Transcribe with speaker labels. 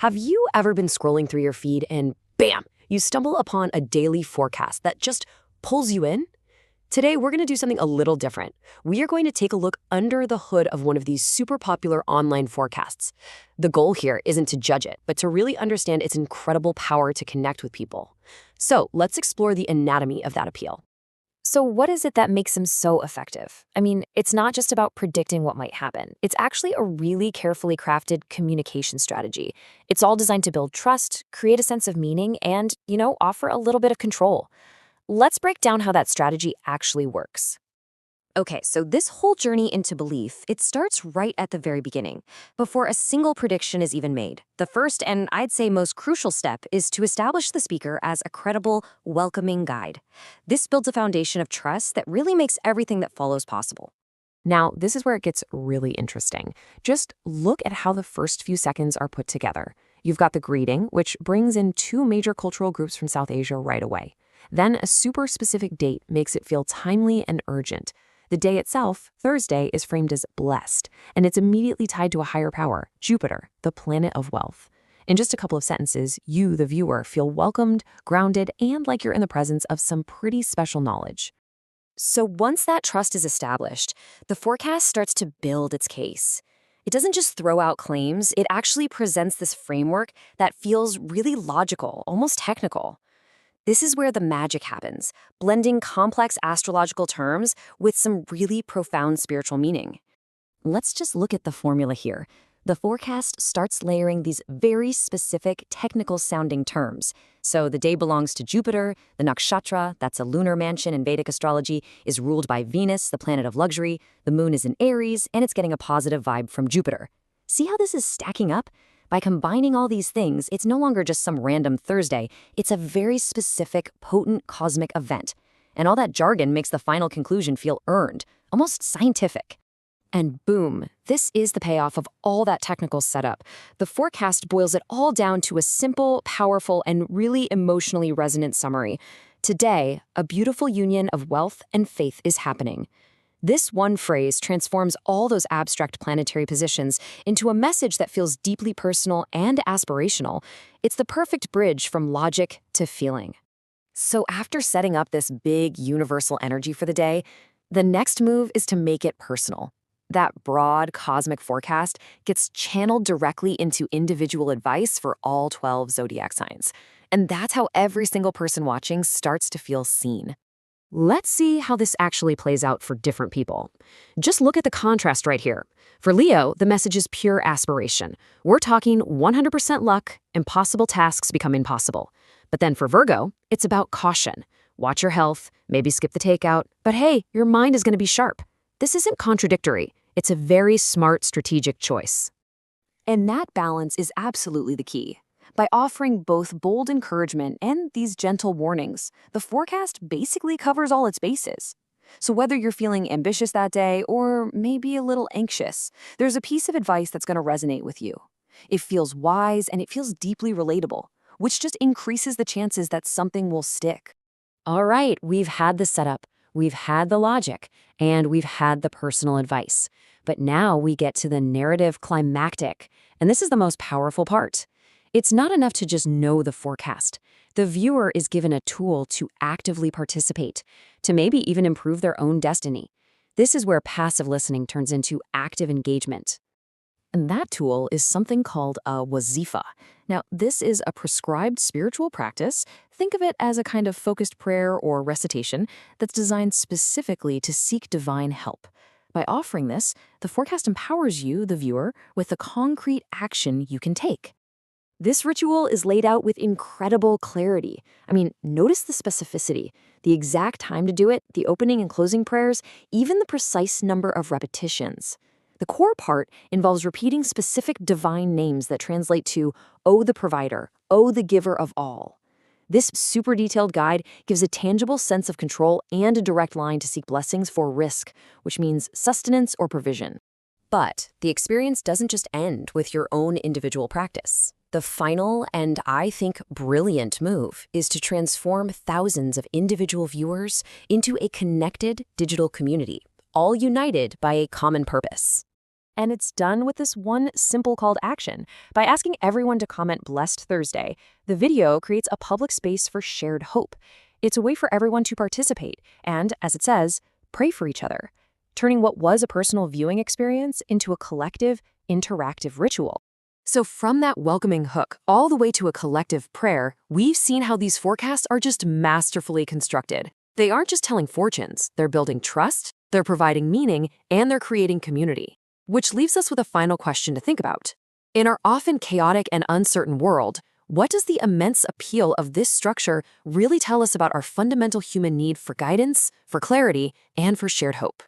Speaker 1: Have you ever been scrolling through your feed and bam, you stumble upon a daily forecast that just pulls you in? Today, we're going to do something a little different. We are going to take a look under the hood of one of these super popular online forecasts. The goal here isn't to judge it, but to really understand its incredible power to connect with people. So let's explore the anatomy of that appeal.
Speaker 2: So what is it that makes them so effective? I mean, it's not just about predicting what might happen. It's actually a really carefully crafted communication strategy. It's all designed to build trust, create a sense of meaning, and, offer a little bit of control. Let's break down how that strategy actually works. Okay, so this whole journey into belief, it starts right at the very beginning, before a single prediction is even made. The first, and I'd say most crucial step, is to establish the speaker as a credible, welcoming guide. This builds a foundation of trust that really makes everything that follows possible.
Speaker 1: Now, this is where it gets really interesting. Just look at how the first few seconds are put together. You've got the greeting, which brings in two major cultural groups from South Asia right away. Then a super specific date makes it feel timely and urgent. The day itself, Thursday, is framed as blessed, and it's immediately tied to a higher power, Jupiter, the planet of wealth. In just a couple of sentences, you, the viewer, feel welcomed, grounded, and like you're in the presence of some pretty special knowledge.
Speaker 2: So once that trust is established, the forecast starts to build its case. It doesn't just throw out claims, it actually presents this framework that feels really logical, almost technical. This is where the magic happens, blending complex astrological terms with some really profound spiritual meaning. Let's just look at the formula here. The forecast starts layering these very specific technical-sounding terms. So the day belongs to Jupiter, the nakshatra, that's a lunar mansion in Vedic astrology, is ruled by Venus, the planet of luxury, the moon is in Aries, and it's getting a positive vibe from Jupiter. See how this is stacking up? By combining all these things, it's no longer just some random Thursday, it's a very specific, potent cosmic event. And all that jargon makes the final conclusion feel earned, almost scientific. And boom, this is the payoff of all that technical setup. The forecast boils it all down to a simple, powerful, and really emotionally resonant summary. Today, a beautiful union of wealth and faith is happening. This one phrase transforms all those abstract planetary positions into a message that feels deeply personal and aspirational. It's the perfect bridge from logic to feeling. So after setting up this big universal energy for the day, the next move is to make it personal. That broad cosmic forecast gets channeled directly into individual advice for all 12 zodiac signs. And that's how every single person watching starts to feel seen.
Speaker 1: Let's see how this actually plays out for different people. Just look at the contrast right here. For Leo, the message is pure aspiration. We're talking 100% luck, impossible tasks become impossible. But then for Virgo, it's about caution. Watch your health, maybe skip the takeout, but hey, your mind is going to be sharp. This isn't contradictory. It's a very smart strategic choice.
Speaker 2: And that balance is absolutely the key. By offering both bold encouragement and these gentle warnings, the forecast basically covers all its bases. So whether you're feeling ambitious that day or maybe a little anxious, there's a piece of advice that's going to resonate with you. It feels wise and it feels deeply relatable, which just increases the chances that something will stick.
Speaker 1: All right, we've had the setup, we've had the logic, and we've had the personal advice. But now we get to the narrative climactic, and this is the most powerful part. It's not enough to just know the forecast. The viewer is given a tool to actively participate, to maybe even improve their own destiny. This is where passive listening turns into active engagement. And that tool is something called a wazifa. Now, this is a prescribed spiritual practice. Think of it as a kind of focused prayer or recitation that's designed specifically to seek divine help. By offering this, the forecast empowers you, the viewer, with the concrete action you can take. This ritual is laid out with incredible clarity. I mean, notice the specificity, the exact time to do it, the opening and closing prayers, even the precise number of repetitions. The core part involves repeating specific divine names that translate to, "O the provider, O the giver of all." This super detailed guide gives a tangible sense of control and a direct line to seek blessings for risk, which means sustenance or provision. But the experience doesn't just end with your own individual practice. The final and, I think, brilliant move is to transform thousands of individual viewers into a connected digital community, all united by a common purpose.
Speaker 3: And it's done with this one simple call to action. By asking everyone to comment Blessed Thursday, the video creates a public space for shared hope. It's a way for everyone to participate and, as it says, pray for each other, turning what was a personal viewing experience into a collective, interactive ritual.
Speaker 2: So from that welcoming hook all the way to a collective prayer, we've seen how these forecasts are just masterfully constructed. They aren't just telling fortunes, they're building trust, they're providing meaning, and they're creating community. Which leaves us with a final question to think about. In our often chaotic and uncertain world, what does the immense appeal of this structure really tell us about our fundamental human need for guidance, for clarity, and for shared hope?